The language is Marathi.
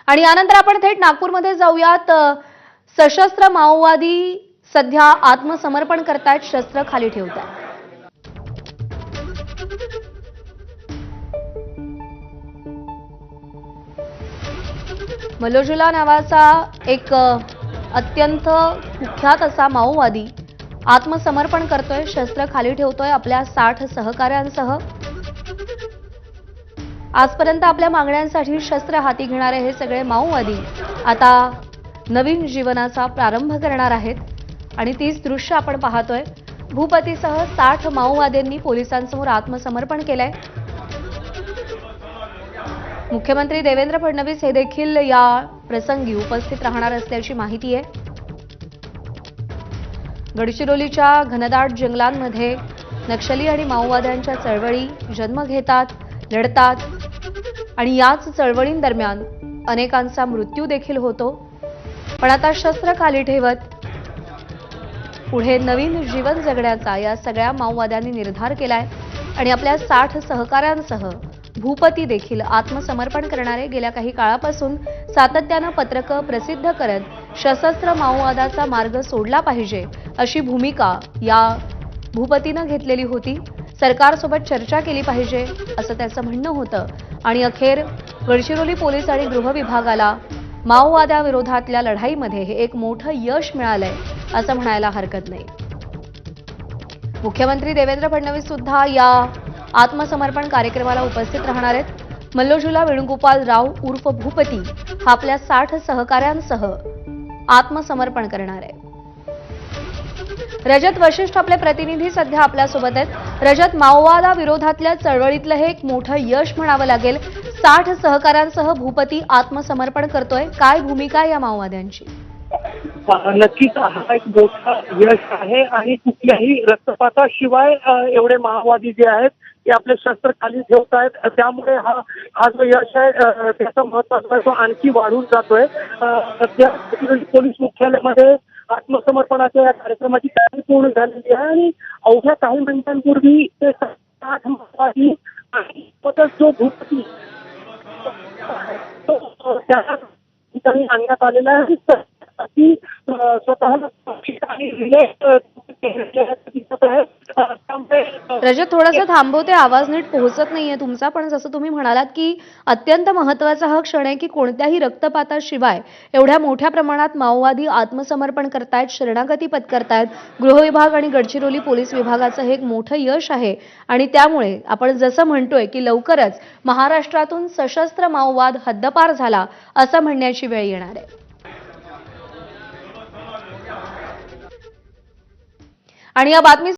आणि यानंतर आपण थेट नागपूरमध्ये जाऊयात। सशस्त्र माओवादी सध्या आत्मसमर्पण करतायत, शस्त्र खाली ठेवतायत। मल्लोजुला नावाचा एक अत्यंत कुख्यात असा माओवादी आत्मसमर्पण करतोय, शस्त्र खाली ठेवतोय आपल्या 60 सहकाऱ्यांसह। आजपर्यंत आपल्या मागण्यांसाठी शस्त्र हाती घेणारे हे सगळे माओवादी आता नवीन जीवनाचा प्रारंभ करणार आहेत आणि तीच दृश्य आपण पाहतोय। भूपतीसह 60 माओवाद्यांनी पोलिसांसमोर आत्मसमर्पण केलंय। मुख्यमंत्री देवेंद्र फडणवीस हे देखील या प्रसंगी उपस्थित राहणार असल्याची माहिती आहे। गडचिरोलीच्या घनदाट जंगलांमध्ये नक्षली आणि माओवाद्यांच्या चळवळी जन्म घेतात, लढतात आणि याच चळवळींदरम्यान अनेकांचा मृत्यू देखील होतो। पण आता शस्त्र खाली ठेवत पुढे नवीन जीवन जगण्याचा या सगळ्या माओवाद्यांनी निर्धार केलाय आणि आपल्या 60 सहकाऱ्यांसह भूपती देखील आत्मसमर्पण करणारे गेल्या काही काळापासून सातत्याने पत्रकं प्रसिद्ध करत सशस्त्र माओवादाचा मार्ग सोडला पाहिजे अशी भूमिका या भूपतीनं घेतलेली होती। सरकारसोबत चर्चा केली पाहिजे असं त्याचं म्हणणं होतं आणि अखेर गडचिरोली पोलीस आणि गृह विभागाला माओवाद्याविरोधातल्या लढाईमध्ये हे एक मोठं यश मिळालंय असं म्हणायला हरकत नाही। मुख्यमंत्री देवेंद्र फडणवीस सुद्धा या आत्मसमर्पण कार्यक्रमाला उपस्थित राहणार आहेत। मल्लोजुला वेणुगोपाल राव उर्फ भूपती हा आपल्या 60 सहकाऱ्यांसह आत्मसमर्पण करणार आहे। रजत वशिष्ठ आपले प्रतिनिधी सध्या आपल्यासोबत आहेत। रजत, माओवादाविरोधातल्या चळवळीतलं हे एक मोठं यश म्हणावं लागेल। 60 सहकाऱ्यांसह भूपती आत्मसमर्पण करतोय, काय भूमिका आहे या माओवाद्यांची? नक्कीच हा एक मोठा यश आहे आणि कुठल्याही रक्तपाताशिवाय एवढे माओवादी जे आहेत ते आपले शस्त्र खाली ठेवत आहेत, त्यामुळे हा जो यश आहे त्याचा महत्त्व तो आणखी वाढून जातोय। सध्या पोलीस मुख्यालयामध्ये आत्मसमर्पणाच्या या कार्यक्रमाची तयारी पूर्ण झालेली आहे आणि अवघ्या काही मिनिटांपूर्वी ते 60 माओवादी आणि जो भूपती त्याला आणण्यात आलेला आहे की स्वतःला रजत, थोडंसं थांबवते, आवाज नीट पोहोचत नाहीये तुमचा। पण जसं तुम्ही म्हणालात की अत्यंत महत्त्वाचा हा क्षण आहे की कोणत्याही रक्तपाताशिवाय एवढ्या मोठ्या प्रमाणात माओवादी आत्मसमर्पण करतायत, शरणागती पत्करतायत। गृह विभाग आणि गडचिरोली पोलीस विभागाचं हे एक मोठं यश आहे आणि त्यामुळे आपण जसं म्हणतोय की लवकरच महाराष्ट्रातून सशस्त्र माओवाद हद्दपार झाला असं म्हणण्याची वेळ येणार आहे। आणि या बातमी